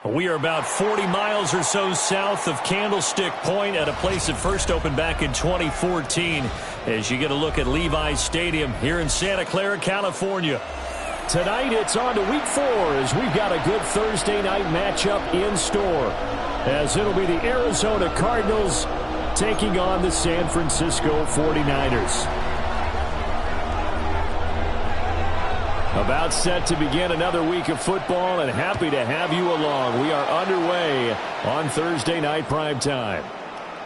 We are about 40 miles or so south of Candlestick Point at a place that first opened back in 2014 as you get a look at Levi's Stadium here in Santa Clara, California. Tonight it's on to week 4 as we've got a good Thursday night matchup in store, as it'll be the Arizona Cardinals taking on the San Francisco 49ers. About set to begin another week of football, and happy to have you along. We are underway on Thursday night primetime.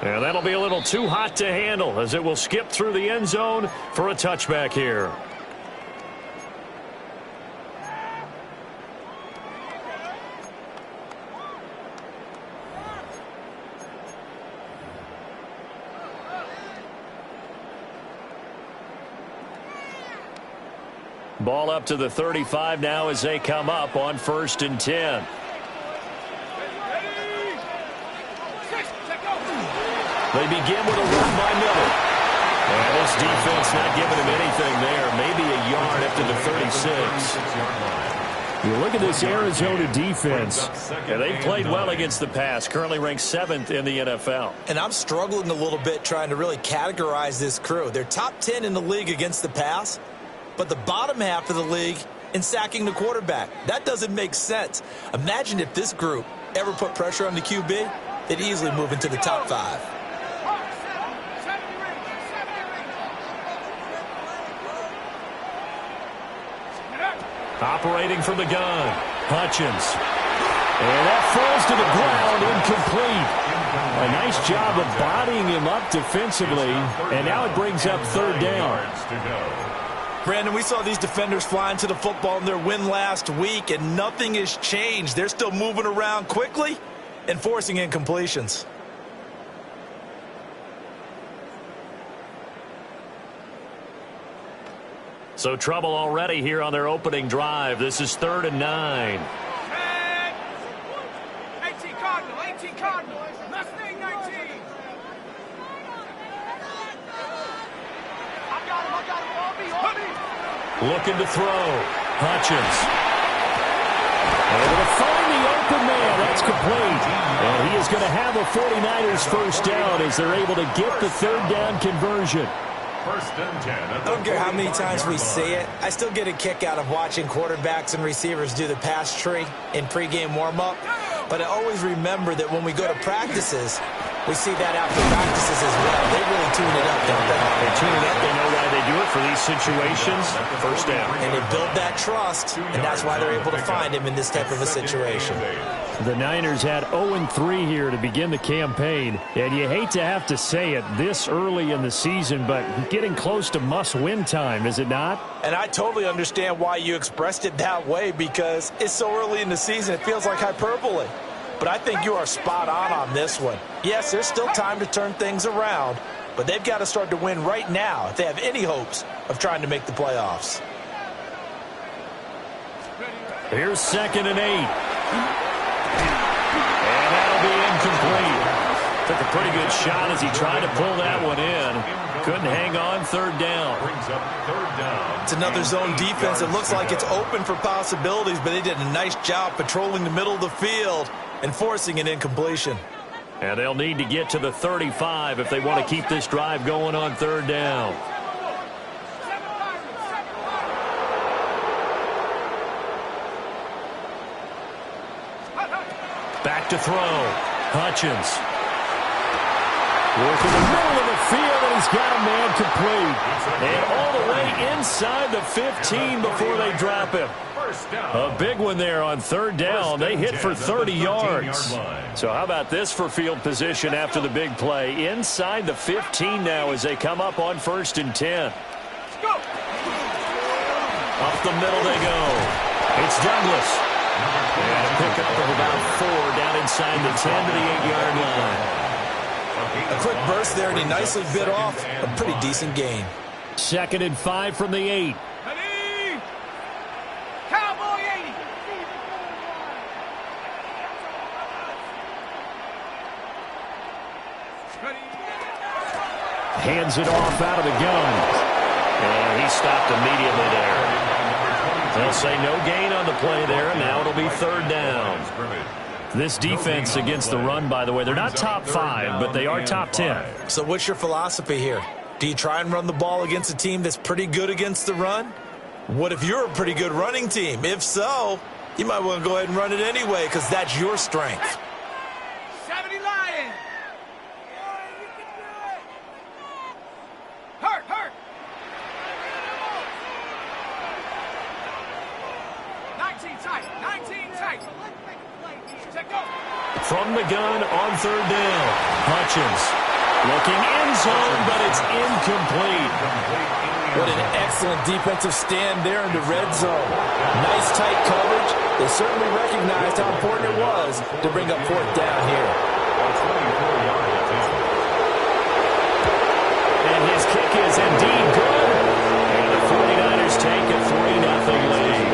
And that'll be a little too hot to handle as it will skip through the end zone for a touchback here. Ball up to the 35 now as they come up on 1st and 10. They begin with a run by Miller. And this defense not giving him anything there. Maybe a yard up to the 36. You look at this Arizona defense. Yeah, they've played well against the pass. Currently ranked 7th in the NFL. And I'm struggling a little bit trying to really categorize this crew. They're top 10 in the league against the pass, but the bottom half of the league in sacking the quarterback. That doesn't make sense. Imagine if this group ever put pressure on the QB, they'd easily move into the top 5. Operating from the gun, Hutchins. And that falls to the ground, incomplete. A nice job of bodying him up defensively, and now it brings up 3rd down. Brandon, we saw these defenders flying to the football in their win last week, and nothing has changed. They're still moving around quickly and forcing incompletions. So trouble already here on their opening drive. This is 3rd and 9. 18 Cardinal, 18 Cardinal. Mustang 19. I got him, Bobby. Looking to throw. Hutchins. Able to find the open man. That's complete. And he is going to have a 49ers first down as they're able to get the 3rd down conversion. I don't care how many times we see it. I still get a kick out of watching quarterbacks and receivers do the pass tree in pregame warm-up. But I always remember that when we go to practices, we see that after practices as well. They really tune it up, don't they? They tune it up. They know why they do it for these situations. First down. And they build that trust, and that's why they're able to find him in this type of a situation. The Niners had 0-3 here to begin the campaign, and you hate to have to say it this early in the season, but getting close to must-win time, is it not? And I totally understand why you expressed it that way, because it's so early in the season, it feels like hyperbole. But I think you are spot on this one. Yes, there's still time to turn things around, but they've got to start to win right now if they have any hopes of trying to make the playoffs. Here's 2nd and 8. And that'll be incomplete. Took a pretty good shot as he tried to pull that one in. Couldn't hang on. 3rd down. It's another zone defense. It looks like it's open for possibilities, but they did a nice job patrolling the middle of the field and forcing an incompletion. And they'll need to get to the 35 if they want to keep this drive going on 3rd down. Back to throw. Hutchins. Working the middle of the field, and he's got a man complete. And all the way inside the 15 before they drop him. A big one there on 3rd down. They hit for 30 yards. So how about this for field position after the big play? Inside the 15 now as they come up on 1st and 10. Up the middle they go. It's Douglas. And a pickup of about 4 down inside the 10 to the 8-yard line. A quick burst there, and he nicely bit off a pretty decent gain. 2nd and 5 from the 8. Cowboy 80. Hands it off out of the gun. And he stopped immediately there. They'll say no gain on the play there, and now it'll be 3rd down. This defense against the run, by the way, they're not top 5, but they are top 10. So what's your philosophy here? Do you try and run the ball against a team that's pretty good against the run? What if you're a pretty good running team? If so, you might want to go ahead and run it anyway because that's your strength. 70 Lions. Hurt, hurt. 19 tight, 19 tight. Check go. From the gun on third down, Hutchins looking end zone, but it's incomplete. What an excellent defensive stand there in the red zone. Nice tight coverage. They certainly recognized how important it was to bring up fourth down here. And his kick is indeed good. And the 49ers take a 3-0 lead.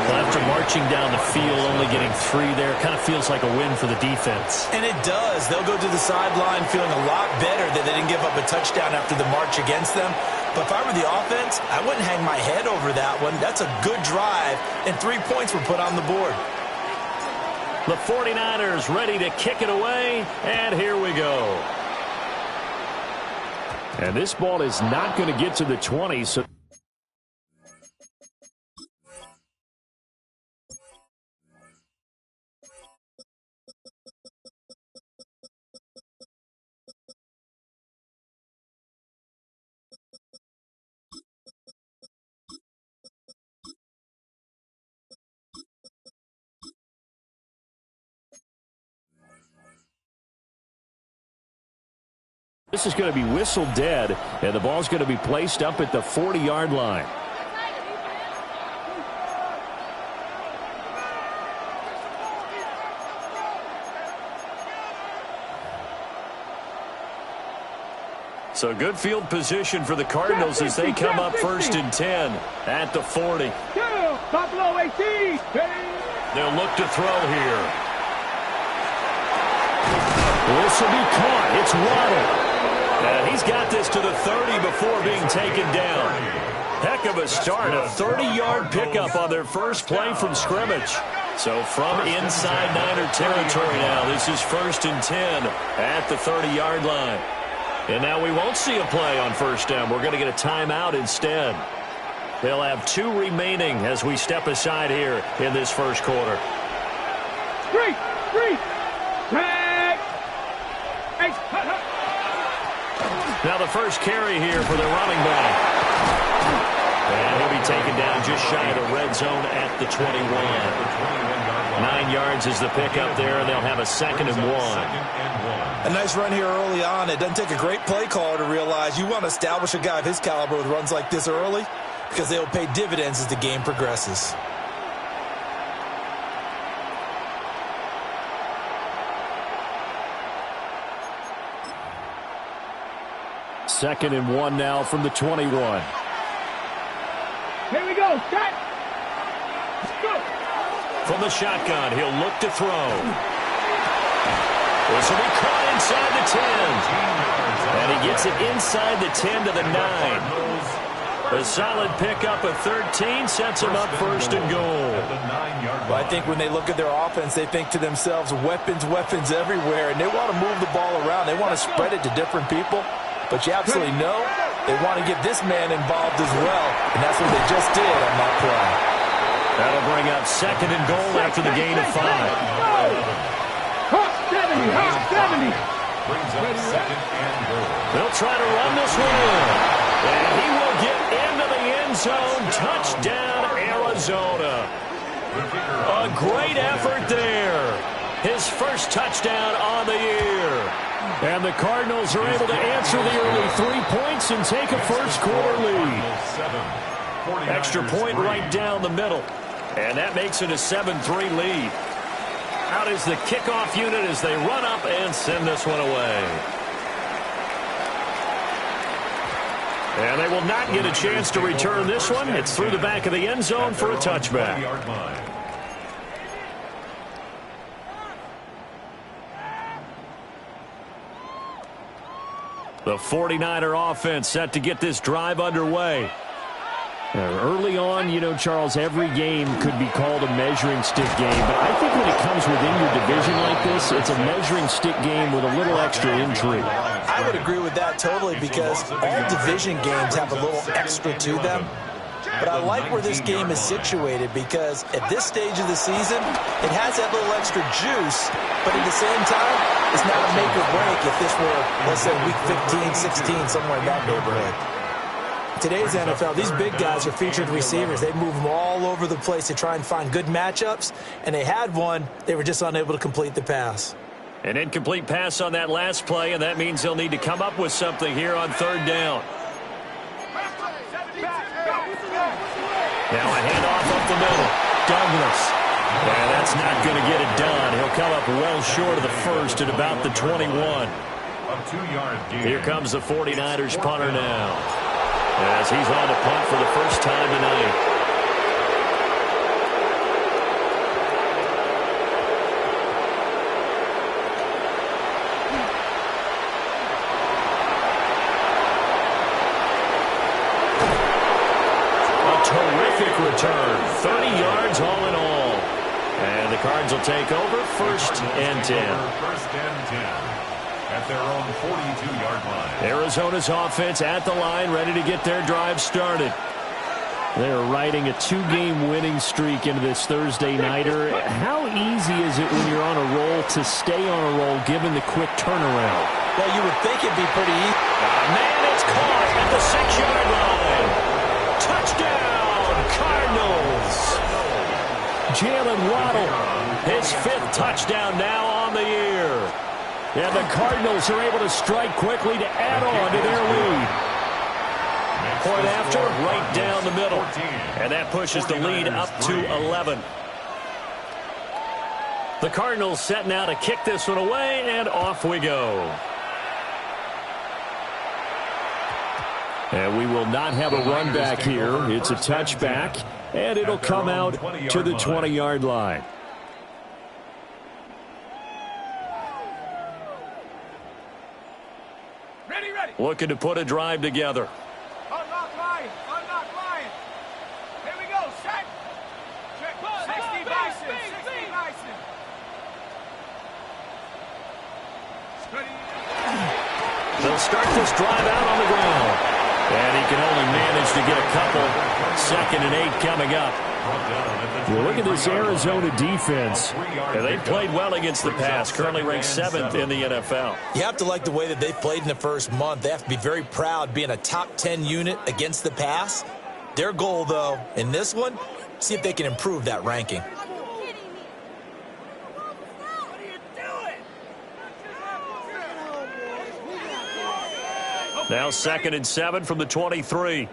Well, after marching down the field, only getting 3 there, kind of feels like a win for the defense. And it does. They'll go to the sideline feeling a lot better that they didn't give up a touchdown after the march against them. But if I were the offense, I wouldn't hang my head over that one. That's a good drive, and 3 points were put on the board. The 49ers ready to kick it away, and here we go. And this ball is not going to get to the 20, so... This is going to be whistled dead, and the ball's going to be placed up at the 40-yard line. So good field position for the Cardinals as they come up 1st and 10 at the 40. Buffalo 18. They'll look to throw here. This will be caught. It's Waddle. And he's got this to the 30 before being taken down. Heck of a start. A 30-yard pickup on their first play from scrimmage. So from inside Niner territory now, this is 1st and 10 at the 30-yard line. And now we won't see a play on first down. We're going to get a timeout instead. They'll have 2 remaining as we step aside here in this first quarter. Three. Tag. Now the first carry here for the running back. And he'll be taken down just shy of the red zone at the 21. 9 yards is the pickup there, and they'll have a 2nd and 1. A nice run here early on. It doesn't take a great play caller to realize you want to establish a guy of his caliber with runs like this early because they'll pay dividends as the game progresses. Second and 1 now from the 21. Here we go. Shot. Go. From the shotgun, he'll look to throw. This will be caught inside the 10. And he gets it inside the 10 to the 9. A solid pickup of 13 sets him up 1st and goal. Well, I think when they look at their offense, they think to themselves, weapons everywhere, and they want to move the ball around. They want to spread it to different people. But you absolutely know they want to get this man involved as well, and that's what they just did on that play. That'll bring up 2nd and goal after the gain of 5. Hot 70. Brings up 2nd and goal. They'll try to run this one in. And he will get into the end zone. Touchdown, Arizona. A great effort there. His first touchdown on the year. And the Cardinals are able to answer the early 3 points and take a first quarter lead. Extra point right down the middle. And that makes it a 7-3 lead. Out is the kickoff unit as they run up and send this one away. And they will not get a chance to return this one. It's through the back of the end zone for a touchback. The 49er offense set to get this drive underway. Early on, you know, Charles, every game could be called a measuring stick game. But I think when it comes within your division like this, it's a measuring stick game with a little extra intrigue. I would agree with that totally because all division games have a little extra to them. But I like where this game is situated because at this stage of the season, it has that little extra juice. But at the same time, it's not a make or break if this were, let's say, week 15, 16, somewhere in that neighborhood. Today's NFL, these big guys are featured receivers. They move them all over the place to try and find good matchups, and they had one. They were just unable to complete the pass. An incomplete pass on that last play, and that means they'll need to come up with something here on third down. Now a handoff up the middle. Douglas. And that's not going to get it done. He'll come up well short of the first at about the 21. Here comes the 49ers punter now, as he's on to punt for the first time tonight. A terrific return. 30 yards all in all. And the Cards will take over first and 10. First and 10. At their own 42-yard line. Arizona's offense at the line, ready to get their drive started. They're riding a 2-game winning streak into this Thursday nighter. How easy is it when you're on a roll to stay on a roll given the quick turnaround? Well, you would think it'd be pretty easy. Man, it's caught at the 6-yard line. Touchdown, Cardinals. Jalen Waddle, His 5th touchdown now on the year. and the Cardinals are able to strike quickly to add on to their lead. Point after, right down the middle. And that pushes the lead up to 11. The Cardinals set now to kick this one away, and off we go. And we will not have a run back here. It's a touchback, and it'll come out to the 20-yard line. Looking to put a drive together. Unlock line. Unlock line. Here we go. Set. 60 Bison. 60 Bison. They'll start this drive out on the ground. And he can only manage to get a couple. 2nd and 8 coming up. Well, look at this Arizona defense. And they played well against the pass. Currently ranked 7th in the NFL. You have to like the way that they played in the first month. They have to be very proud being a top 10 unit against the pass. Their goal, though, in this one, see if they can improve that ranking. Now 2nd and 7 from the 23.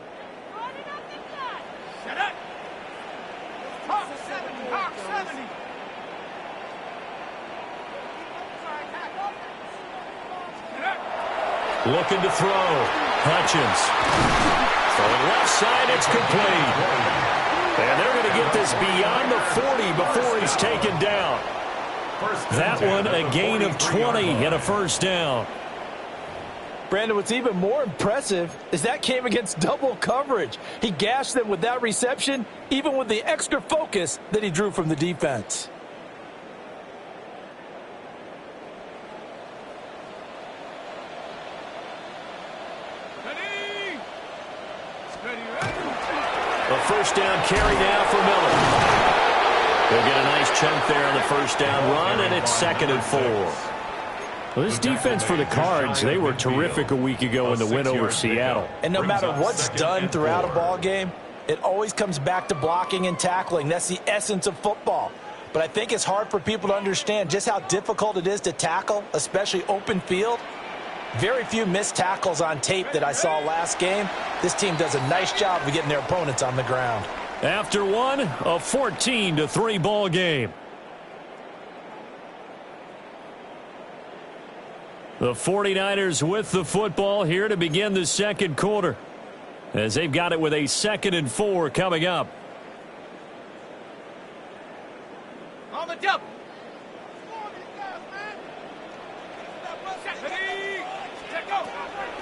Looking to throw. Hutchins. Throwing left side, it's complete. And they're going to get this beyond the 40 before he's taken down. That one a gain of 20 and a first down. Brandon, what's even more impressive is that came against double coverage. He gashed them with that reception, even with the extra focus that he drew from the defense. A first down carry now for Miller. They'll get a nice chunk there on the first down run, and it's 2nd and 4. Well, this defense for the Cards, they were terrific a week ago in the win over Seattle. And no matter what's done throughout a ball game, it always comes back to blocking and tackling. That's the essence of football. But I think it's hard for people to understand just how difficult it is to tackle, especially open field. Very few missed tackles on tape that I saw last game. This team does a nice job of getting their opponents on the ground. After one, a 14-3 ball game. The 49ers with the football here to begin the second quarter, as they've got it with a 2nd and 4 coming up. On the double.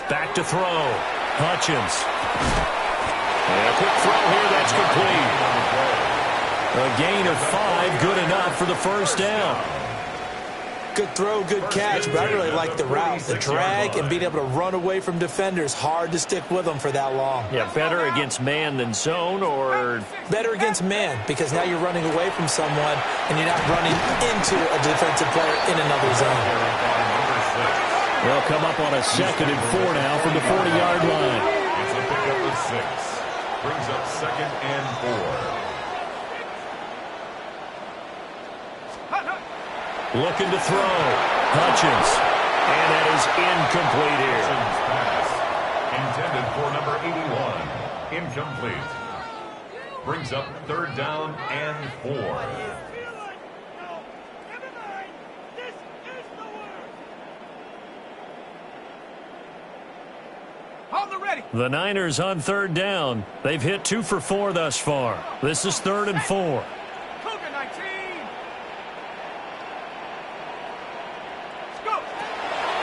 Back to throw. Hutchins. And a quick throw here, that's complete. A gain of 5, good enough for the first down. Good throw, good catch, but I really like the route. The drag and being able to run away from defenders, hard to stick with them for that long. Yeah, better against man than zone, or? Better against man, because now you're running away from someone and you're not running into a defensive player in another zone. They'll come up on a 2nd and 4 now from the 40-yard line. It's a pickup of 6. Brings up 2nd and 4. Looking to throw. Hutchins. And that is incomplete here. Intended for number 81. Incomplete. Brings up 3rd down and 4. The Niners on 3rd down. They've hit 2 for 4 thus far. This is 3rd and 4.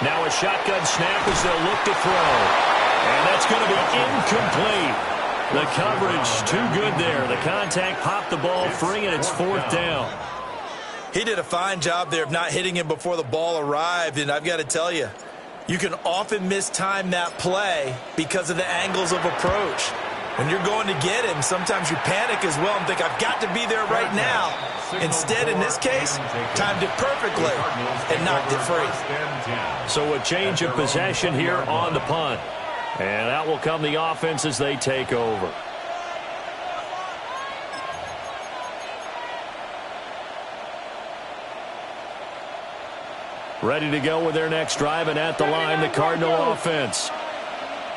Now a shotgun snap as they'll look to throw. And that's going to be incomplete. The coverage too good there. The contact popped the ball free, and it's 4th down. He did a fine job there of not hitting him before the ball arrived, and I've got to tell you, you can often mistime that play because of the angles of approach. When you're going to get him, sometimes you panic as well and think, I've got to be there right now. Instead, in this case, timed it perfectly and knocked it free. So a change of possession here on the punt. And out will come the offense as they take over. Ready to go with their next drive, and at the line, the Cardinal offense.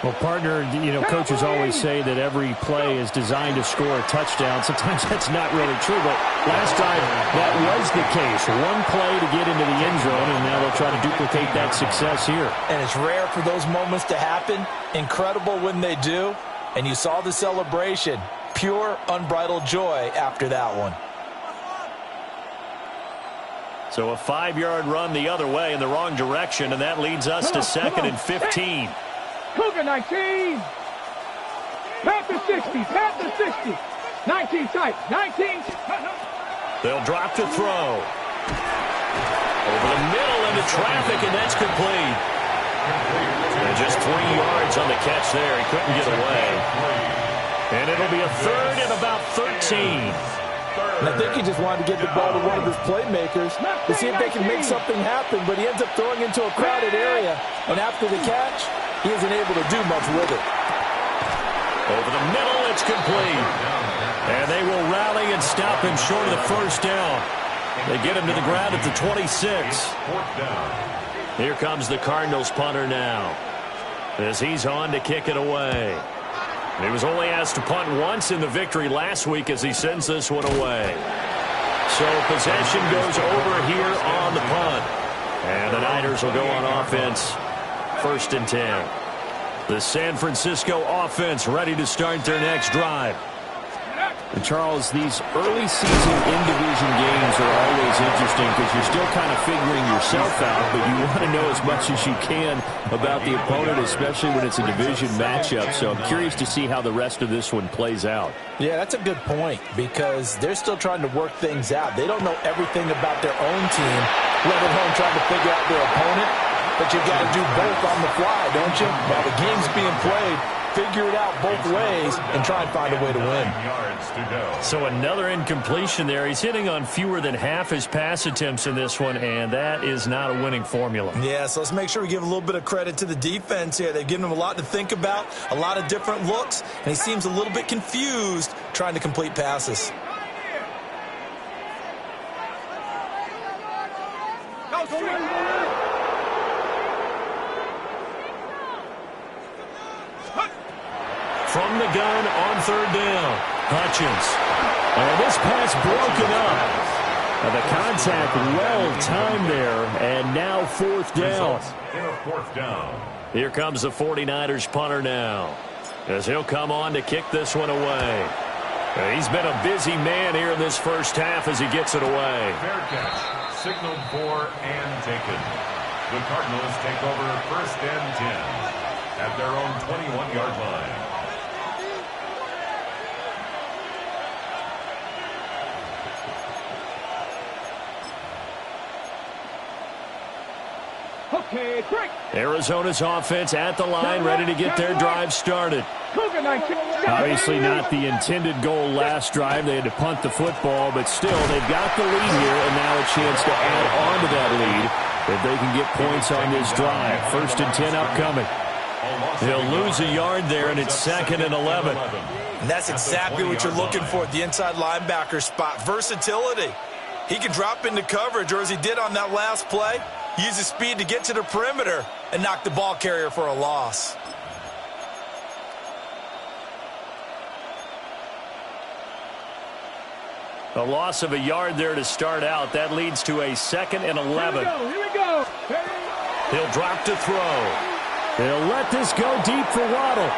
Well, partner, coaches always say that every play is designed to score a touchdown. Sometimes that's not really true, but last time that was the case. One play to get into the end zone, and now they'll try to duplicate that success here. And it's rare for those moments to happen. Incredible when they do. And you saw the celebration. Pure, unbridled joy after that one. So a 5-yard run the other way in the wrong direction, and that leads us to 2nd and 15. Cougar 19. Panther 60. Panther 60. 19 tight. 19. They'll drop to throw. Over the middle into traffic, and that's complete. And just 3 yards on the catch there. He couldn't get away. And it'll be a 3rd and about 13. And I think he just wanted to get the ball to one of his playmakers to see if they can make something happen, but he ends up throwing into a crowded area. And after the catch, he isn't able to do much with it. Over the middle, it's complete. And they will rally and stop him short of the first down. They get him to the ground at the 26. Here comes the Cardinals punter now, as he's on to kick it away. He was only asked to punt once in the victory last week as he sends this one away. So possession goes over here on the punt. And the Niners will go on offense, 1st and 10. The San Francisco offense ready to start their next drive. And Charles, these early season in-division games are always interesting because you're still kind of figuring yourself out, but you want to know as much as you can about the opponent, especially when it's a division matchup. So I'm curious to see how the rest of this one plays out. Yeah, that's a good point because they're still trying to work things out. They don't know everything about their own team, let alone trying to figure out their opponent. But you've got to do both on the fly, don't you? While the game's being played, figure it out both ways and try and find a way to win. So another incompletion there. He's hitting on fewer than half his pass attempts in this one, and that is not a winning formula. Yeah, so let's make sure we give a little bit of credit to the defense here. They've given him a lot to think about, a lot of different looks, and he seems a little bit confused trying to complete passes. From the gun on 3rd down, Hutchins. And this pass broken up. And the contact well-timed there, and now 4th down. In a 4th down. Here comes the 49ers punter now, as he'll come on to kick this one away. He's been a busy man here in this first half as he gets it away. Fair catch, signaled for and taken. The Cardinals take over 1st and 10 at their own 21-yard line. Okay, break. Arizona's offense at the line, ready to get their drive started. Obviously not the intended goal last drive. They had to punt the football, but still, they've got the lead here, and now a chance to add on to that lead if they can get points on this drive. 1st and 10 upcoming. They'll lose a yard there, and it's 2nd and 11. And that's exactly what you're looking for at the inside linebacker spot. Versatility. He can drop into coverage, or as he did on that last play, use his speed to get to the perimeter and knock the ball carrier for a loss. A loss of a yard there to start out. That leads to a 2nd and 11. Here we go. He'll drop to throw. They'll let this go deep for Waddle.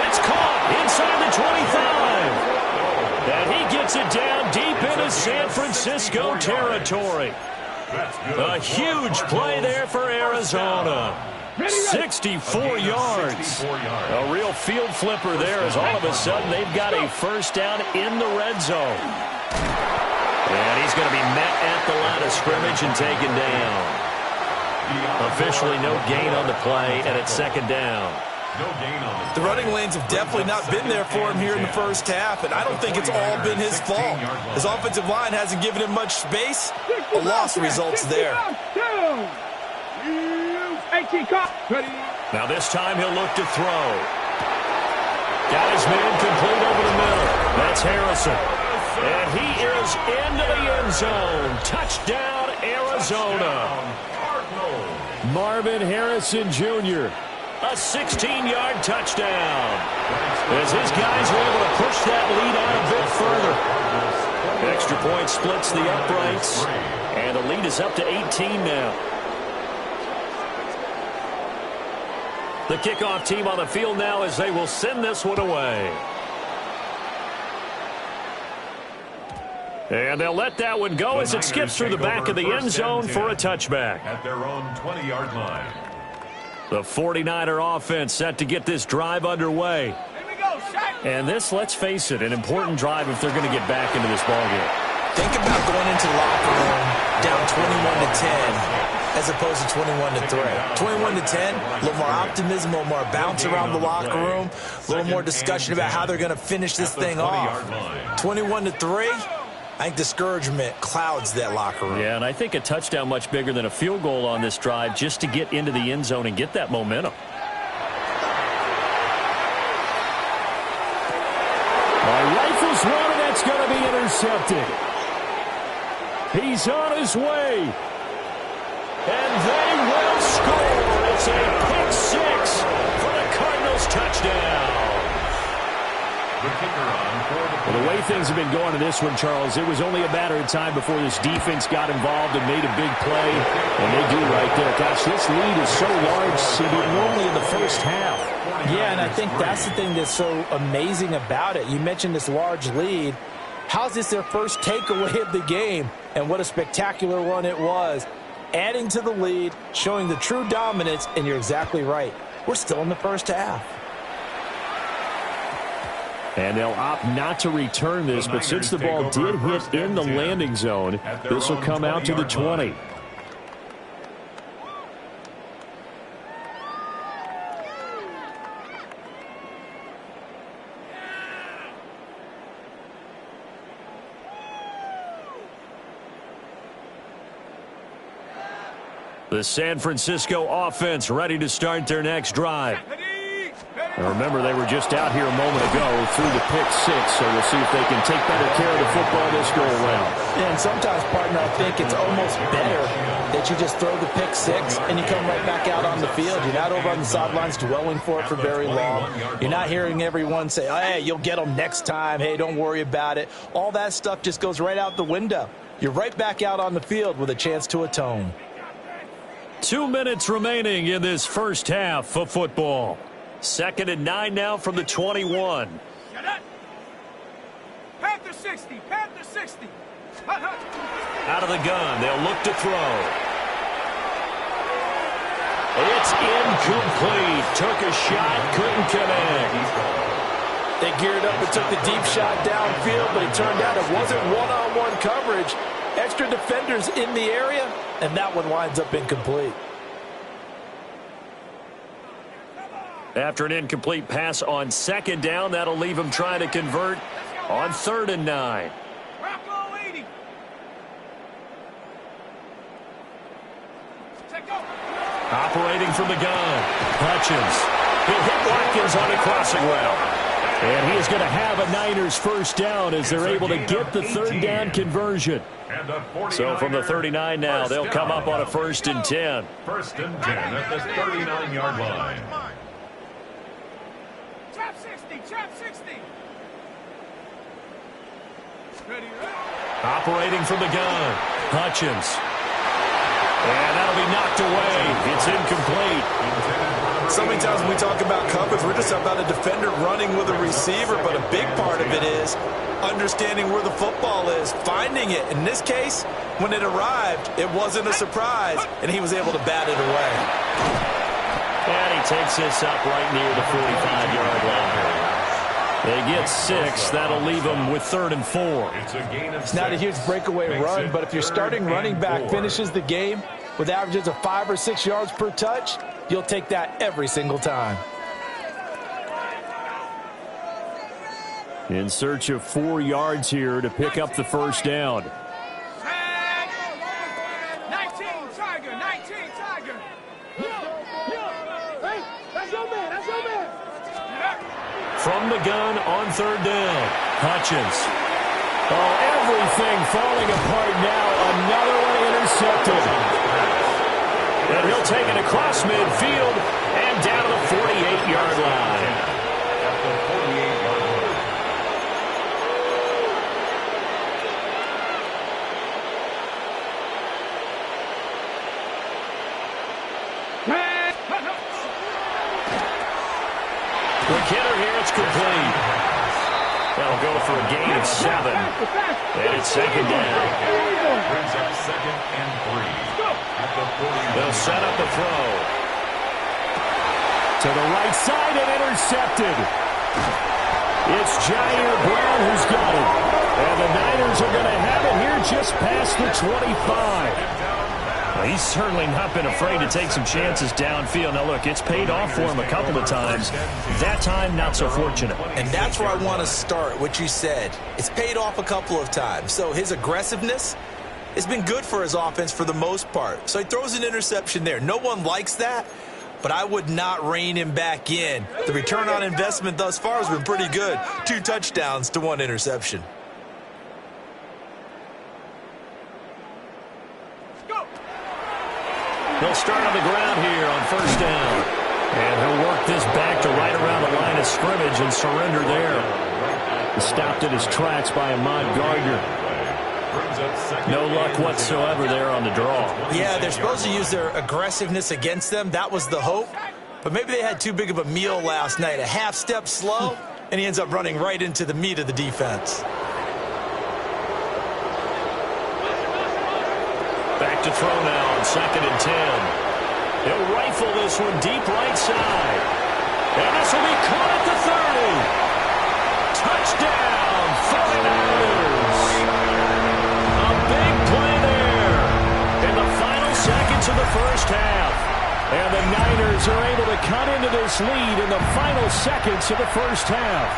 It's caught inside the 25. And he gets it down deep into San Francisco territory. A huge play there for Arizona. 64 yards. A real field flipper there as all of a sudden they've got a first down in the red zone. And he's going to be met at the line of scrimmage and taken down. Officially no gain on the play, and it's 2nd down. The running lanes have definitely not been there for him here in the first half, and I don't think it's all been his fault. His offensive line hasn't given him much space. A loss results there. Now this time he'll look to throw. Got his man complete over the middle. That's Harrison. And he is into the end zone. Touchdown, Arizona. Marvin Harrison Jr. A 16-yard touchdown. As his guys are able to push that lead out a bit further. Extra point splits the uprights. And the lead is up to 18 now. The kickoff team on the field now as they will send this one away. And they'll let that one go as it skips through the back of the end zone for a touchback. At their own 20-yard line. The 49er offense set to get this drive underway. And this, let's face it, an important drive if they're going to get back into this ballgame. Think about going into the locker room down 21-10 as opposed to 21-3. 21-10, a little more optimism, a little more bounce around the locker room, a little more discussion about how they're going to finish this thing off. 21-3, I think discouragement clouds that locker room. Yeah, and I think a touchdown much bigger than a field goal on this drive just to get into the end zone and get that momentum. Rifles one, and that's going to be intercepted. He's on his way. And they will score. It's a pick six for the Cardinals touchdown. Well, the way things have been going in this one, Charles, it was only a matter of time before this defense got involved and made a big play. And they do right there. Gosh, this lead is so large, CD, normally in the first half. Yeah, and I think that's the thing that's so amazing about it. You mentioned this large lead. How's this their first takeaway of the game? And what a spectacular one it was. Adding to the lead, showing the true dominance, and you're exactly right. We're still in the first half. And they'll opt not to return this, but since the ball did hit in the landing zone, this will come out to the 20. The San Francisco offense ready to start their next drive. And remember, they were just out here a moment ago through the pick six, so we'll see if they can take better care of the football this go-around. And sometimes, partner, I think it's almost better that you just throw the pick six and you come right back out on the field. You're not over on the sidelines dwelling for it for very long. You're not hearing everyone say, oh, hey, you'll get them next time. Hey, don't worry about it. All that stuff just goes right out the window. You're right back out on the field with a chance to atone. 2 minutes remaining in this first half of football. 2nd and 9 now from the 21. Panther 60, Panther 60. Out of the gun, they'll look to throw. It's incomplete. Took a shot, couldn't connect. They geared up and took the deep shot downfield, but it turned out it wasn't one-on-one coverage. Extra defenders in the area, and that one winds up incomplete. After an incomplete pass on second down, that'll leave him trying to convert on 3rd and 9. Operating from the gun, Hutchins. He'll hit Watkins on a crossing route. And he is going to have a Niners first down as they're able to get the 3rd down conversion. So from the 39 now, they'll come up on a 1st and 10. 1st and 10 at the 39-yard line. Trap 60, trap 60. Operating from the gun, Hutchins. And that'll be knocked away. It's incomplete. So many times when we talk about coverage, we're just about a defender running with a receiver, but a big part of it is understanding where the football is, finding it. In this case, when it arrived, it wasn't a surprise, and he was able to bat it away. And he takes this up right near the 45-yard line. They get 6. That'll leave them with 3rd and 4. It's not a huge breakaway run, but if your starting running back finishes the game with averages of 5 or 6 yards per touch, you'll take that every single time. In search of 4 yards here to pick up the first down. 19, Tiger, 19, Tiger. Hey, that's your man, that's your man. From the gun on 3rd down, Hutchins. Oh, everything falling apart now. Another one intercepted. And he'll take it across midfield and down to the 48-yard line. At the 48-yard line. The kidder here, it's complete. That'll go for a gain of 7. And it's 2nd down. Brings up 2nd and 3. At the 40. They'll set up the throw. To the right side and intercepted. It's Jair Brown who's got it. And the Niners are going to have it here just past the 25. Well, he's certainly not been afraid to take some chances downfield. Now, look, it's paid off for him a couple of times. That time, not so fortunate. And that's where I want to start, what you said. It's paid off a couple of times. So his aggressiveness has been good for his offense for the most part. So he throws an interception there. No one likes that, but I would not rein him back in. The return on investment thus far has been pretty good. 2 touchdowns to 1 interception. They'll start on the ground here on 1st down. And he'll work this back to right around the line of scrimmage and surrender there. Stopped in his tracks by Ahmad Gardner. No luck whatsoever there on the draw. Yeah, they're supposed to use their aggressiveness against them. That was the hope. But maybe they had too big of a meal last night. A half step slow, and he ends up running right into the meat of the defense. Back to throw now on 2nd and 10. He'll rifle this one deep right side. And this will be caught at the 30. Touchdown, 49ers. A big play there in the final seconds of the first half. And the Niners are able to cut into this lead in the final seconds of the first half.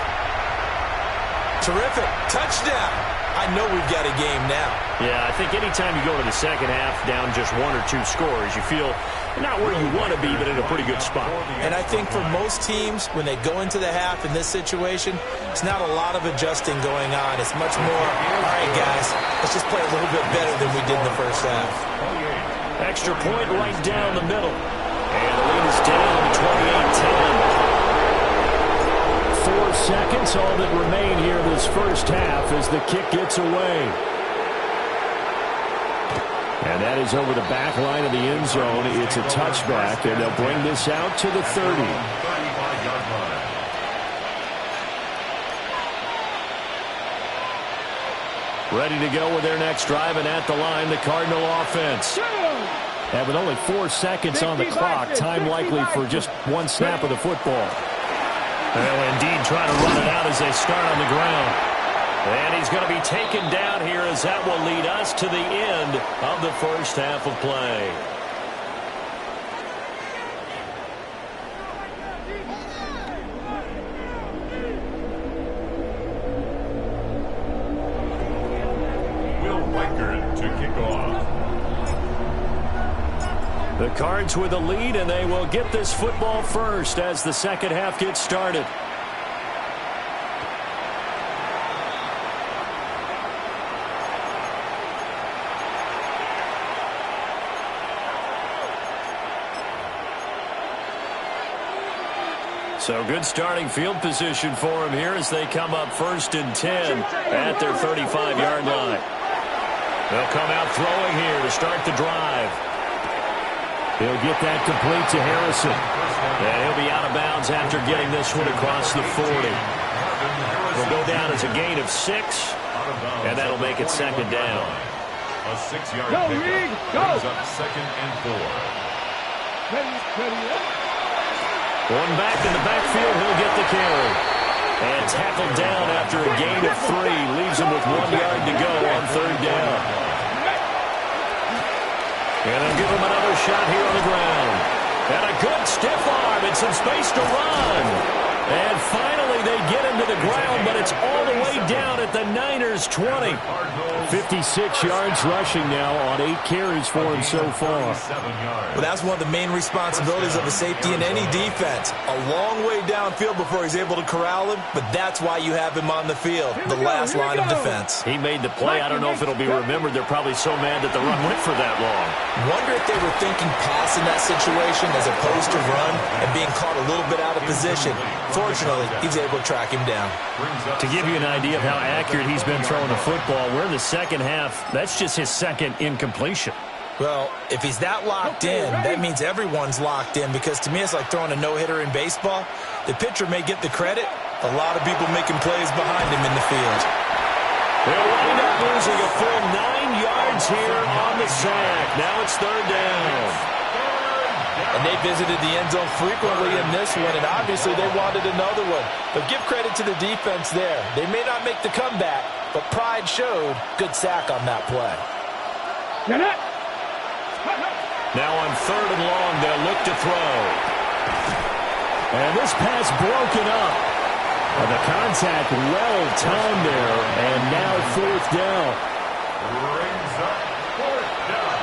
Terrific. Touchdown. I know we've got a game now. Yeah, I think anytime you go to the second half down just 1 or 2 scores, you feel not where you want to be, but in a pretty good spot. And I think for most teams, when they go into the half in this situation, it's not a lot of adjusting going on. It's much more, all right, guys, let's just play a little bit better than we did in the first half. Extra point right down the middle. And the lead is down to 28-10. 4 seconds, all that remain here this first half as the kick gets away. And that is over the back line of the end zone. It's a touchback, and they'll bring this out to the 30. 35-yard line. Ready to go with their next drive, and at the line, the Cardinal offense. And with only 4 seconds on the clock, time likely for just 1 snap of the football. Well, indeed, trying to run it out as they start on the ground. And he's going to be taken down here as that will lead us to the end of the first half of play. The Cards with the lead, and they will get this football first as the second half gets started. So good starting field position for him here as they come up 1st and 10 at their 35-yard line. They'll come out throwing here to start the drive. He'll get that complete to Harrison. And he'll be out of bounds after getting this one across the 40. Will go down as a gain of 6, and that'll make it second down. A 6-yard pickup brings up 2nd and 4. One back in the backfield, he'll get the carry. And tackled down after a gain of 3. Leaves him with 1 yard to go on 3rd down. And they'll give him another shot here on the ground. And a good stiff arm and some space to run. And finally they get him to the ground, but it's all the way down at the Niners' 20. 56 yards rushing now on 8 carries for him so far. Well, that's one of the main responsibilities of a safety in any defense. A long way downfield before he's able to corral him, but that's why you have him on the field, the last line of defense. He made the play. I don't know if it'll be remembered. They're probably so mad that the run went for that long. Wonder if they were thinking pass in that situation as opposed to run and being caught a little bit out of position. Fortunately, he's able to track him down. To give you an idea of how accurate he's been throwing the football, we're in the second half. That's just his second incompletion. Well, if he's that locked in, that means everyone's locked in, because to me it's like throwing a no-hitter in baseball. The pitcher may get the credit, a lot of people making plays behind him in the field. They'll wind up losing a full 9 yards here on the sack. Now it's 3rd down. And they visited the end zone frequently in this one, and obviously they wanted another one. But give credit to the defense there. They may not make the comeback, but pride showed. Good sack on that play. Now on 3rd and long, they'll look to throw. And this pass broken up. And the contact well timed there, and now 4th down. Brings up 4th down.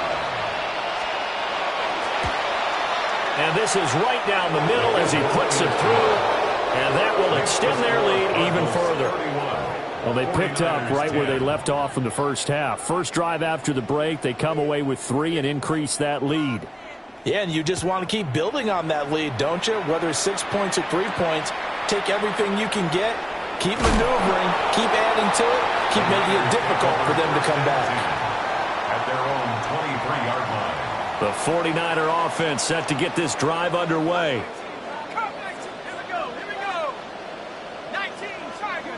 And this is right down the middle as he puts it through. And that will extend their lead even further. Well, they picked up right where they left off from the first half. First drive after the break, they come away with 3 and increase that lead. Yeah, and you just want to keep building on that lead, don't you? Whether it's 6 points or 3 points, take everything you can get, keep maneuvering, keep adding to it, keep making it difficult for them to come back. At their own 23-yard line. The 49er offense set to get this drive underway. Here we go. 19, Tiger.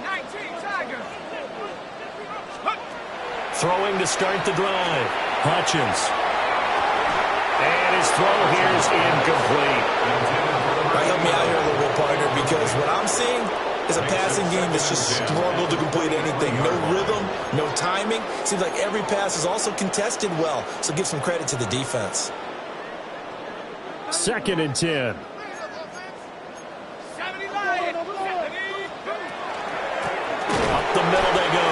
Throwing to start the drive. Hutchins. And his throw here is incomplete. Help me out here a little bit, partner, because what I'm seeing is a passing game that's just struggled to complete anything. No rhythm, no timing. Seems like every pass is also contested well, so give some credit to the defense. 2nd and 10. 70 Lions. Up the middle they go.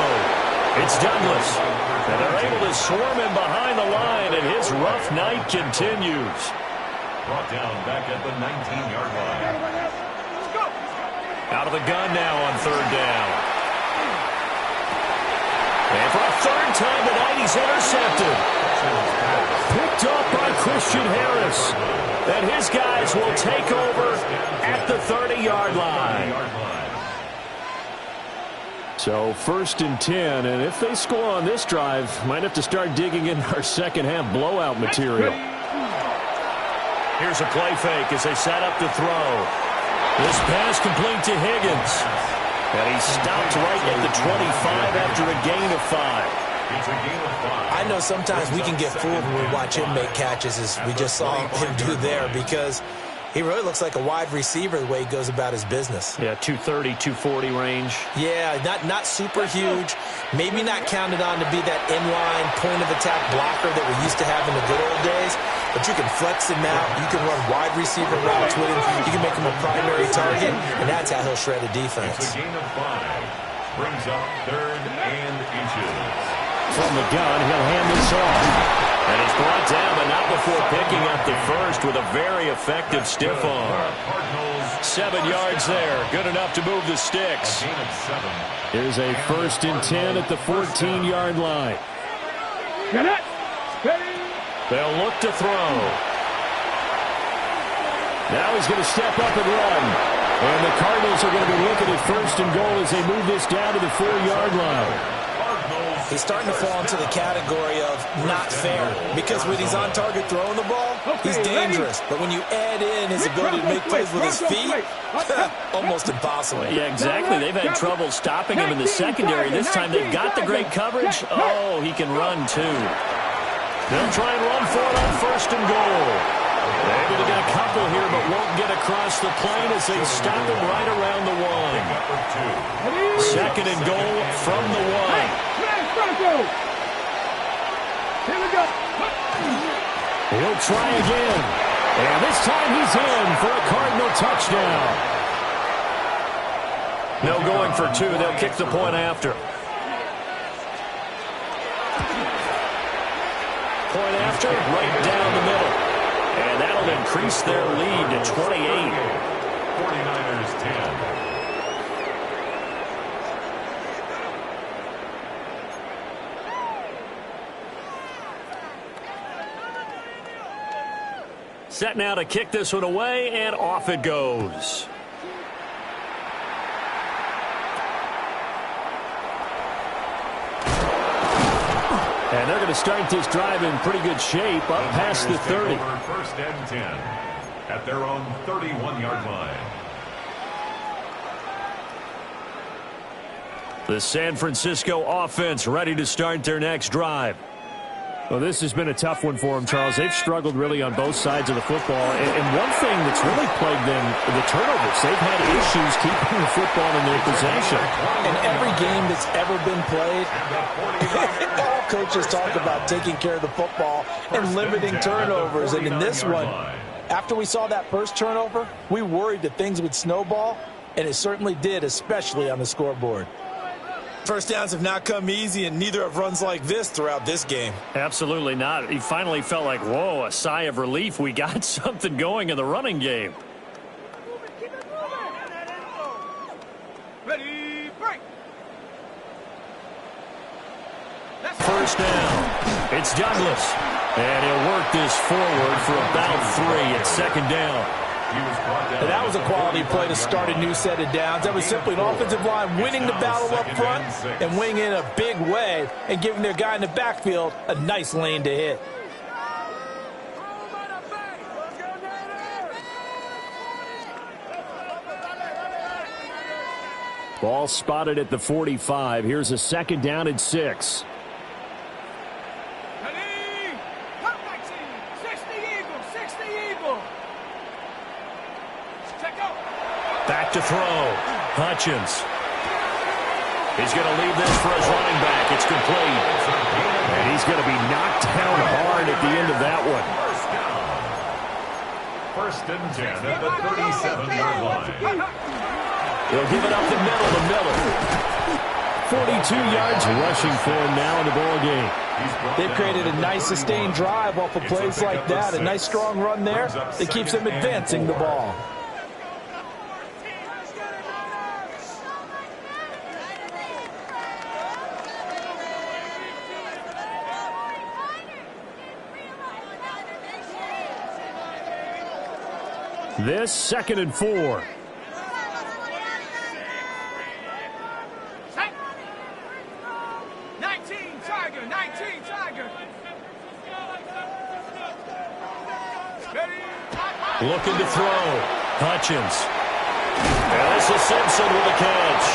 It's Douglas. And they're able to swarm him behind the line, and his rough night continues. Brought down back at the 19-yard line. Out of the gun now on 3rd down. And for a 3rd time tonight, he's intercepted. Picked up by Christian Harris. And his guys will take over at the 30-yard line. So 1st and 10, and if they score on this drive, might have to start digging in our second half blowout material. Here's a play fake as they set up to throw. This pass complete to Higgins. And he stopped right at the 25 after a gain of 5. It's a gain of 5. I know sometimes we can get fooled when we watch him make catches, as we just saw him do there, because He really looks like a wide receiver the way he goes about his business. Yeah, 230, 240 range. Yeah, not super huge. Maybe not counted on to be that inline point-of-attack blocker that we used to have in the good old days. But you can flex him out. You can run wide receiver routes with him. You can make him a primary target, and that's how he'll shred a defense. It's a gain of 5. Brings up 3rd and inches. From the gun, he'll hand this off. And he's brought down, but not before picking up the first with a very effective stiff arm. 7 yards there. Good enough to move the sticks. A gain of 7. Here's a 1st and 10 at the 14-yard line. They'll look to throw. Now he's going to step up and run. And the Cardinals are going to be looking at 1st and goal as they move this down to the 4-yard line. He's starting to fall into the category of not fair, because when he's on target throwing the ball, he's dangerous. But when you add in his ability to make plays with his feet, almost impossible. Yeah, exactly. They've had trouble stopping him in the secondary. This time they've got the great coverage. Oh, he can run too. They'll try and run for it on 1st and goal. Able to get a couple here, but won't get across the plane as they stop him right around the 1. 2nd and goal from the 1. Here we go. He'll try again. And this time he's in for a Cardinal touchdown. No going for 2. They'll kick the point after. Point after, right down the middle. And that'll increase their lead to 28. 49ers 10. Set now to kick this one away, and off it goes. And they're going to start this drive in pretty good shape up past the 30. 1st and 10 at their own 31-yard line. The San Francisco offense ready to start their next drive. Well, this has been a tough one for them, Charles. They've struggled really on both sides of the football. And one thing that's really plagued them, the turnovers. They've had issues keeping the football in their possession. In every game that's ever been played, all coaches talk about taking care of the football and limiting turnovers. And in this one, after we saw that first turnover, we worried that things would snowball, and it certainly did, especially on the scoreboard. First downs have not come easy, and neither have runs like this throughout this game. Absolutely not. He finally felt like, whoa, a sigh of relief. We got something going in the running game. Ready, break. First down. It's Douglas. And he'll work this forward for about 3 at 2nd down. And that was a quality play to start a new set of downs. That was simply an offensive line winning the battle up front and winning in a big way and giving their guy in the backfield a nice lane to hit. Ball spotted at the 45. Here's a 2nd down and 6. Ready, come back, 60 Eagle, 60 Eagle. Check out. Back to throw. Hutchins. He's going to leave this for his running back. It's complete. And he's going to be knocked down hard at the end of that one. 1st and 10 at the 37-yard line. He'll give it up the middle to Miller. 42 yards rushing for him now in the ball game. They've created a nice sustained drive off of plays like that. A nice strong run there that keeps them advancing the ball. This 2nd and 4. Set. 19 Tiger, 19 Tiger. Ready. Looking to throw. Hutchins. And this is Simpson with a catch.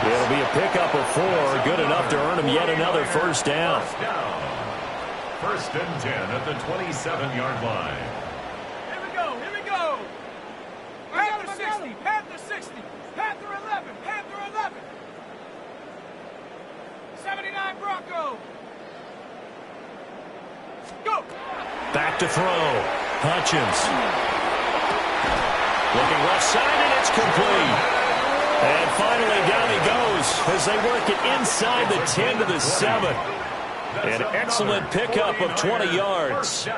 It'll be a pickup of 4. Good enough to earn him yet another first down. 1st and 10 at the 27-yard line. Here we go, here we Go. Back to throw. Hutchins. Looking left side, and it's complete. And finally, down he goes as they work it inside the 10 to the 7. An excellent pickup of 20 yards.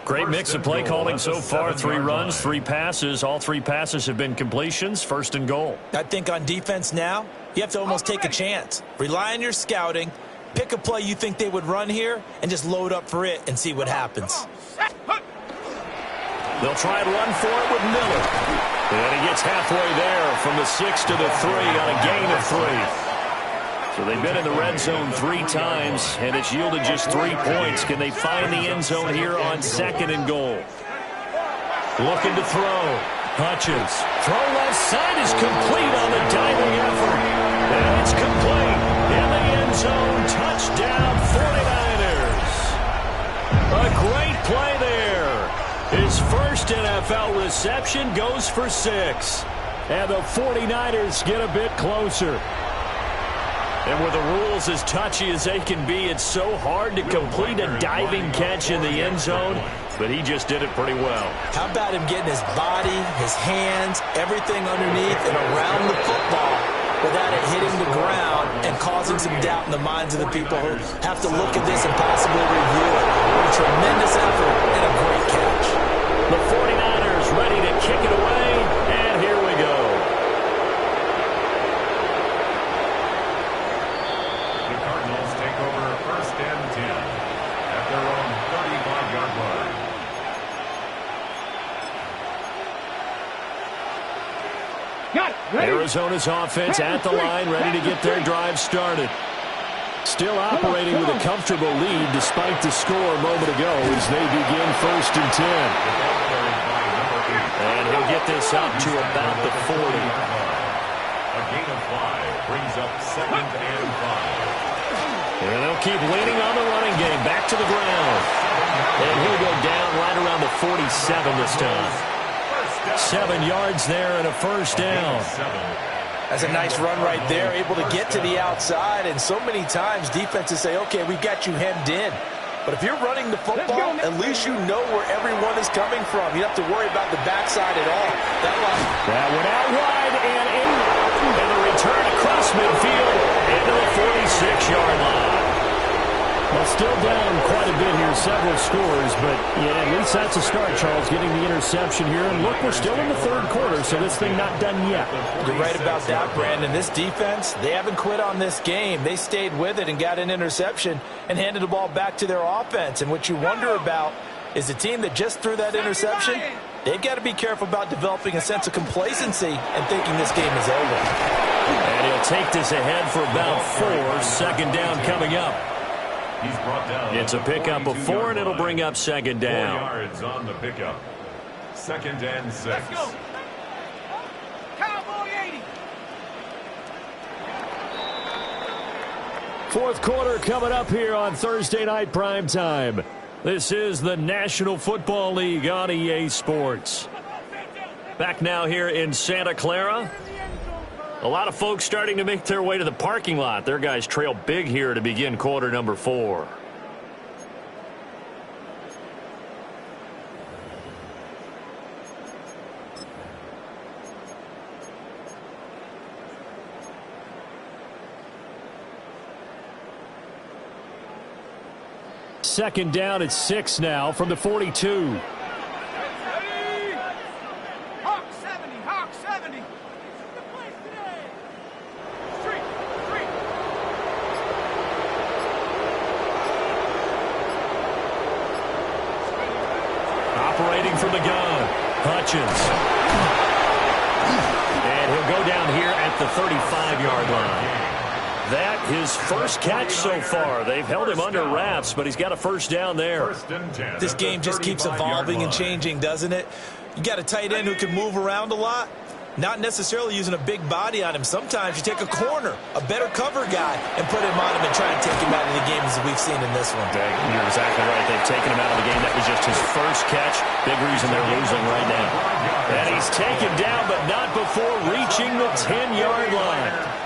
Great mix of play calling so far. 3 runs, 3 passes. All 3 passes have been completions. First and goal. I think on defense now, you have to almost take a chance. Rely on your scouting. Pick a play you think they would run here and just load up for it and see what happens. They'll try and run for it with Miller. And he gets halfway there from the 6 to the 3 on a gain of 3. So they've been in the red zone 3 times, and it's yielded just 3 points. Can they find the end zone here on 2nd and goal? Looking to throw. Hutchins. Throw left side is complete on the diving effort. And it's complete. In the end zone, touchdown 49ers. A great play there. His first NFL reception goes for 6. And the 49ers get a bit closer. And with the rules as touchy as they can be, it's so hard to complete a diving catch in the end zone, but he just did it pretty well. How about him getting his body, his hands, everything underneath and around the football without it hitting the ground and causing some doubt in the minds of the people who have to look at this and possibly review it. A tremendous effort and a great catch. The 49ers ready to kick it away, and here we go. The Cardinals take over 1st and 10 at their own 35-yard line. Got it. Ready? Arizona's offense at the line, ready to get their drive started. Still operating with a comfortable lead despite the score a moment ago as they begin 1st and 10. And he'll get this up to about the 40. A gain of 5 brings up 2nd and 5. And they'll keep leaning on the running game. Back to the ground. And he'll go down right around the 47 this time. 7 yards there and a first down. That's a nice run right there, able to get to the outside. And so many times defenses say, okay, we've got you hemmed in. But if you're running the football, at least you know where everyone is coming from. You don't have to worry about the backside at all. That went out wide And the return across midfield into the 46-yard line. Well, still down quite a bit here, several scores, but yeah, at least that's a start, Charles, getting the interception here. And look, we're still in the 3rd quarter, so this thing not done yet. You're right about that, Brandon. This defense, they haven't quit on this game. They stayed with it and got an interception and handed the ball back to their offense. And what you wonder about is the team that just threw that interception, they've got to be careful about developing a sense of complacency and thinking this game is over. And he'll take this ahead for about 4. 2nd down coming up. He's brought down. It's a pickup of 4, and it'll bring up 2nd down. 4 yards on the pickup. 2nd and 6. Let's go. Cowboy 80. 4th quarter coming up here on Thursday night prime time. This is the National Football League on EA Sports. Back now here in Santa Clara. A lot of folks starting to make their way to the parking lot. Their guys trail big here to begin quarter number 4. Second down at 6 now from the 42. Hawk 70. Hawk 70. The place today. Street. Operating from the gun. Hutchins. And he'll go down here at the 35-yard line. That his first catch so far. They've held him under wraps, but he's got a first down there. This game just keeps evolving and changing, doesn't it? You got a tight end who can move around a lot, not necessarily using a big body on him. Sometimes you take a corner, a better cover guy, and put him on him and try and take him out of the game as we've seen in this one. You're exactly right. They've taken him out of the game. That was just his first catch. Big reason they're losing right now. And he's taken down, but not before reaching the 10-yard line.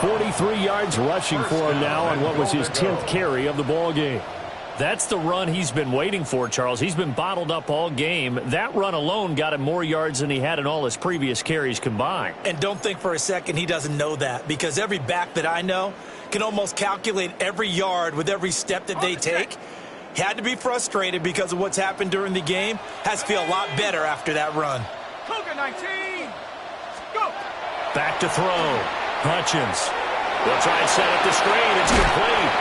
43 yards rushing for him now on what was his 10th carry of the ball game. That's the run he's been waiting for, Charles. He's been bottled up all game. That run alone got him more yards than he had in all his previous carries combined. And don't think for a second he doesn't know that, because every back that I know can almost calculate every yard with every step that they take. Had to be frustrated because of what's happened during the game. Has to feel a lot better after that run. Cougar 19. Go. Back to throw. Hutchins. They'll try and set up the screen. It's complete.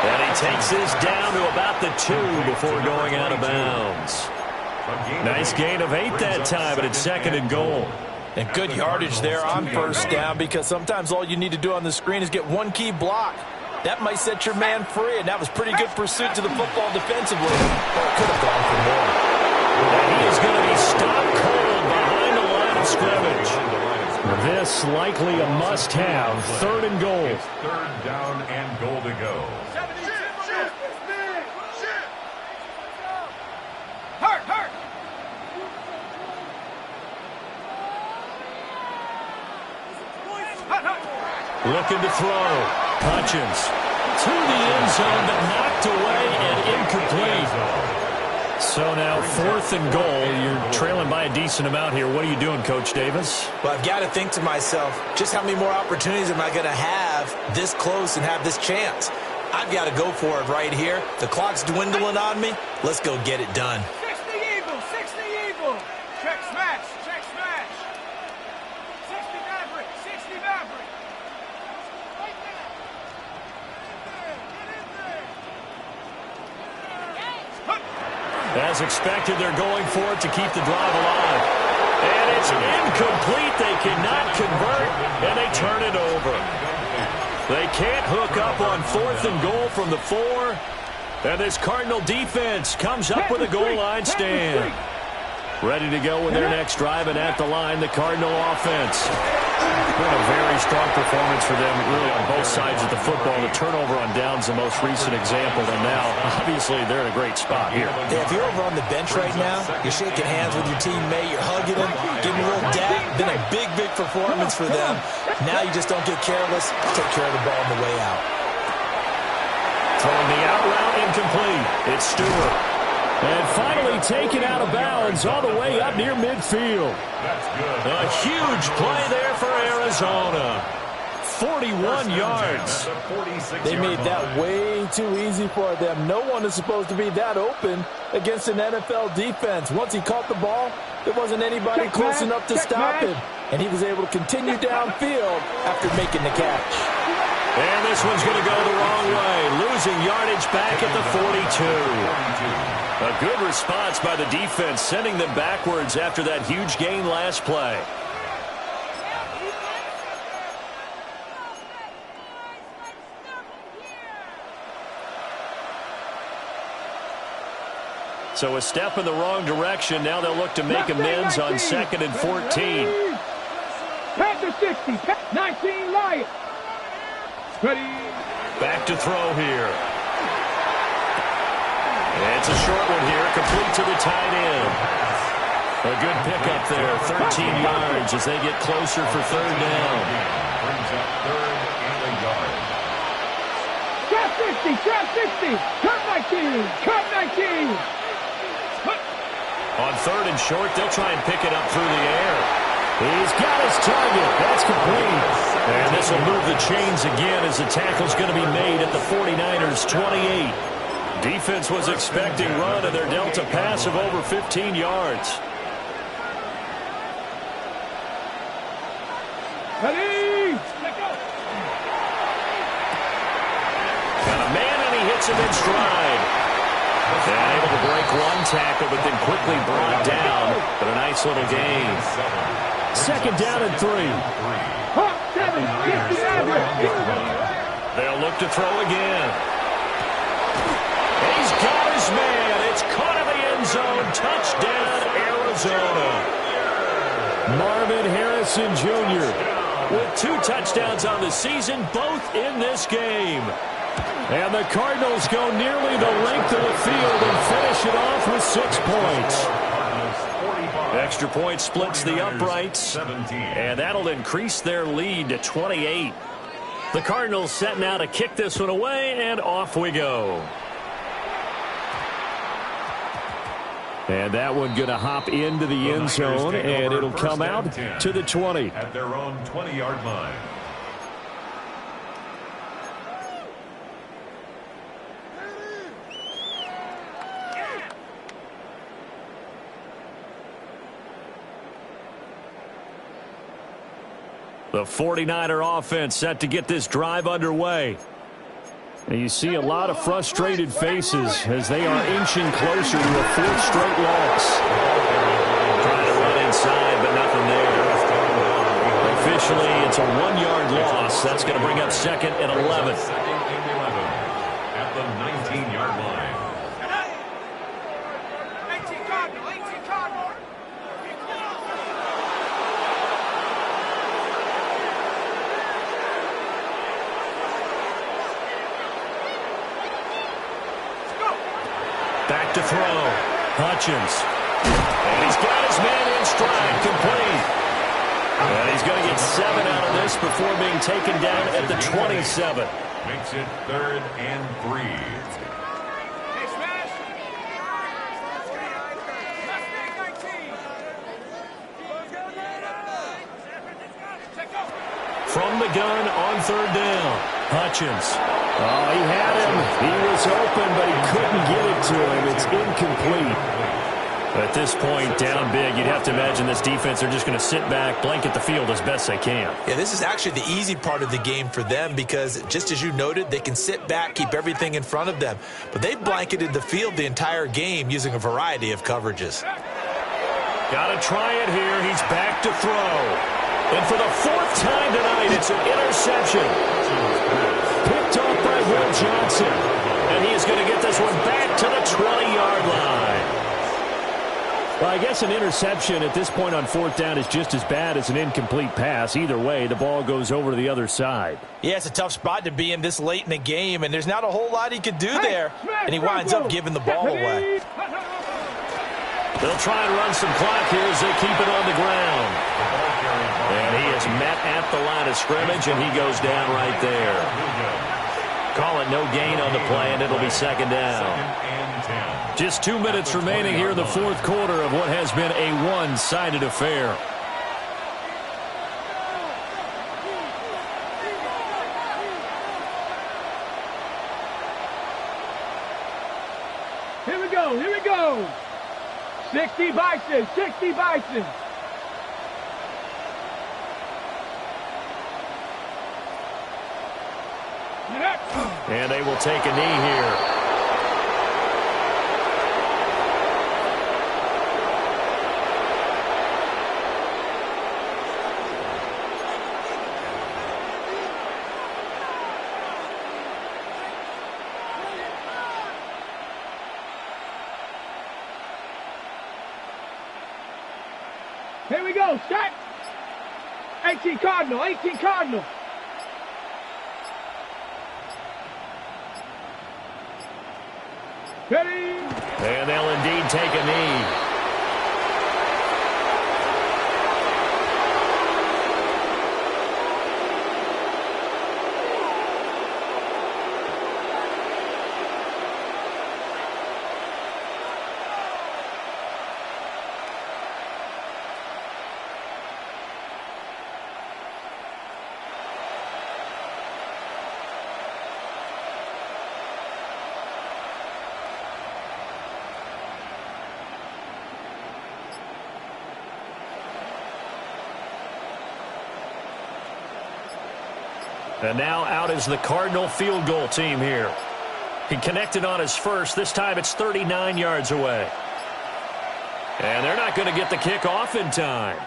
And he takes this down to about the 2 before going out of bounds. Nice gain of 8 that time, but it's 2nd and goal. And good yardage there on first down, because sometimes all you need to do on the screen is get one key block. That might set your man free, and that was pretty good pursuit to the football defensively. Oh, it could have gone for more. And he is going to be stopped cold behind the line of scrimmage. This likely a must-have. 3rd and goal. It's 3rd down and goal to go. Hurt. Looking to throw. Hutchins to the end zone, but knocked away and incomplete. So now 4th and goal. You're trailing by a decent amount here. What are you doing, Coach Davis? Well, I've got to think to myself, just how many more opportunities am I going to have this close and have this chance? I've got to go for it right here. The clock's dwindling on me. Let's go get it done. 60 Eagle. Check smash. 60 Maverick. Right there. Get in there. As expected, they're going for it to keep the drive alive. And it's incomplete. They cannot convert, and they turn it over. They can't hook up on 4th and goal from the 4. And this Cardinal defense comes up with a goal line stand. Ready to go with their next drive, and at the line, the Cardinal offense. Been a very strong performance for them, really, on both sides of the football. The turnover on down's the most recent example, and now, obviously, they're in a great spot here. Yeah, if you're over on the bench right now, you're shaking hands with your teammate, you're hugging him, giving him a little dap. Been a big performance for them. Now you just don't get careless. Take care of the ball on the way out. Throwing the out route incomplete. It's Stewart. And finally taken out of bounds all the way up near midfield. That's good. A huge play there for Arizona. 41 yards. They made that way too easy for them. No one is supposed to be that open against an NFL defense. Once he caught the ball, there wasn't anybody close enough to stop him. And he was able to continue downfield after making the catch. And this one's going to go the wrong way. Losing yardage back at the 42. A good response by the defense, sending them backwards after that huge gain last play. So a step in the wrong direction. Now they'll look to make amends on 2nd and 14. Panther 60. 19 Lions. Ready. Back to throw here. It's a short one here, complete to the tight end. A good pickup there, 13 yards as they get closer for 3rd down. Brings up 3rd and a yard. Trap 60. Cut 19. On 3rd and short, they'll try and pick it up through the air. He's got his target. That's complete. And this will move the chains again as the tackle's going to be made at the 49ers' 28. Defense was expecting run, and they're dealt a pass of over 15 yards. Ready. Got a man, and he hits him in stride. And able to break one tackle, but then quickly brought down. But a nice little gain. 2nd down and 3. They'll look to throw again. He's got his man. It's caught in the end zone. Touchdown, Arizona. Marvin Harrison Jr. with 2 touchdowns on the season, both in this game. And the Cardinals go nearly the length of the field and finish it off with 6 points. Extra point splits the uprights, and that'll increase their lead to 28. The Cardinals setting out to kick this one away, and off we go. And that one going to hop into the end zone, and it'll come out to the 20. At their own 20-yard line. The 49er offense set to get this drive underway. And you see a lot of frustrated faces as they are inching closer to a fourth straight loss. Trying to run inside, but nothing there. Officially, it's a 1-yard loss. That's going to bring up second and 11. Second and 11 at the 19-yard line. 18 Cardinal, 18 Cardinal. Back to throw. Hutchins. And he's got his man in stride, complete. And he's going to get 7 out of this before being taken down at the 27. Makes it 3rd and 3. Hey, Smash. Mustang 19. Check out. From the gun on 3rd down. Hutchins. Oh, he had him. He was open, but he couldn't get it to him. It's incomplete. At this point, down big, you'd have to imagine this defense are just going to sit back, blanket the field as best they can. Yeah, this is actually the easy part of the game for them because, just as you noted, they can sit back, keep everything in front of them. But they've blanketed the field the entire game using a variety of coverages. Got to try it here. He's back to throw. And for the 4th time tonight, it's an interception. Picked off by Will Johnson. And he is going to get this one back to the 20-yard line. Well, I guess an interception at this point on 4th down is just as bad as an incomplete pass. Either way, the ball goes over to the other side. Yeah, it's a tough spot to be in this late in the game, and there's not a whole lot he could do there, and he winds up giving the ball away. They'll try and run some clock here as they keep it on the ground. And he is met at the line of scrimmage, and he goes down right there. Call it no gain on the play, and it'll be 2nd down. Just 2 minutes remaining here in the 4th quarter of what has been a one-sided affair. Here we go, here we go. 60 Bison, 60 Bison. And they will take a knee here. Here we go, set. 18 Cardinal, 18 Cardinal. Ready? And they'll indeed take a knee. And now out is the Cardinal field goal team here. He connected on his first. This time it's 39 yards away. And they're not going to get the kick off in time.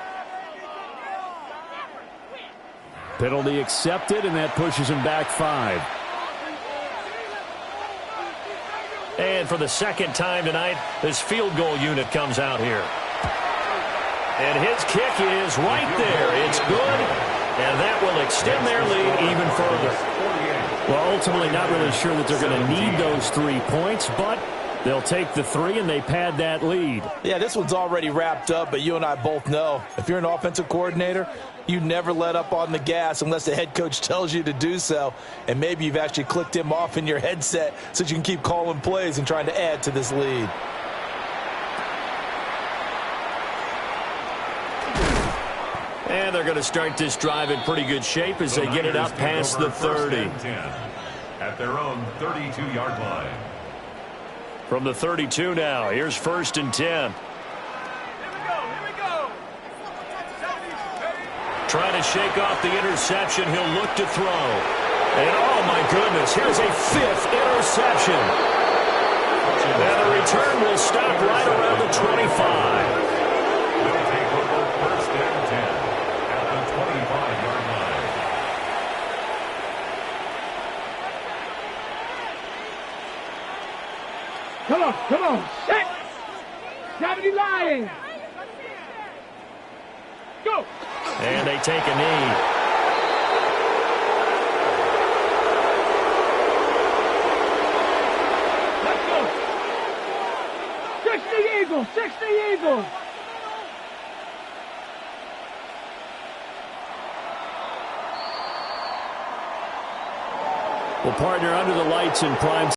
Penalty accepted, and that pushes him back 5. And for the 2nd time tonight, this field goal unit comes out here. And his kick is right there. It's good. And that will extend their lead even further. Well, ultimately not really sure that they're going to need those 3 points, but they'll take the 3 and they pad that lead. Yeah, this one's already wrapped up, but you and I both know if you're an offensive coordinator, you never let up on the gas unless the head coach tells you to do so. And maybe you've actually clicked him off in your headset so you can keep calling plays and trying to add to this lead. And they're going to start this drive in pretty good shape as they get it up past the 30. At their own 32-yard line. From the 32 now, here's 1st and 10. Here we go. Trying to shake off the interception. He'll look to throw. And, oh, my goodness, here's a 5th interception. And the return will stop right around the 25. They'll take over 1st and 10 at the 25-yard line. Come on. Set. 70 Lions. Go. And they take a knee. Let's go. 60 Eagles. 60 Eagles. Well, partner, under the lights in prime